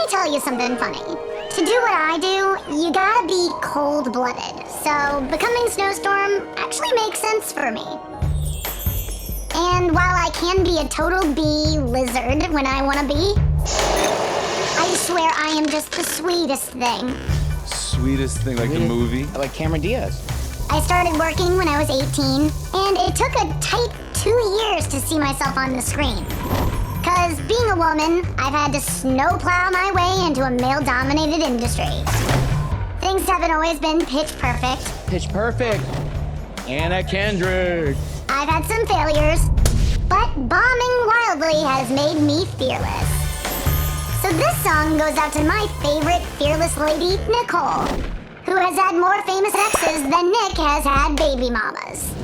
me tell you something funny. To do what I do, you gotta be cold-blooded. So becoming Snowstorm actually makes sense for me. And while I can be a total bee lizard when I wanna be, I swear I am just the sweetest thing. Sweetest thing, like the movie? Like Cameron Diaz. I started working when I was 18, and it took a tight 2 years to see myself on the screen. Cause being a woman, I've had to snowplow my way into a male-dominated industry. Things haven't always been pitch perfect. Pitch Perfect. Anna Kendrick. I've had some failures, but bombing wildly has made me fearless. So this song goes out to my favorite fearless lady, Nicole, who has had more famous exes than Nick has had baby mamas.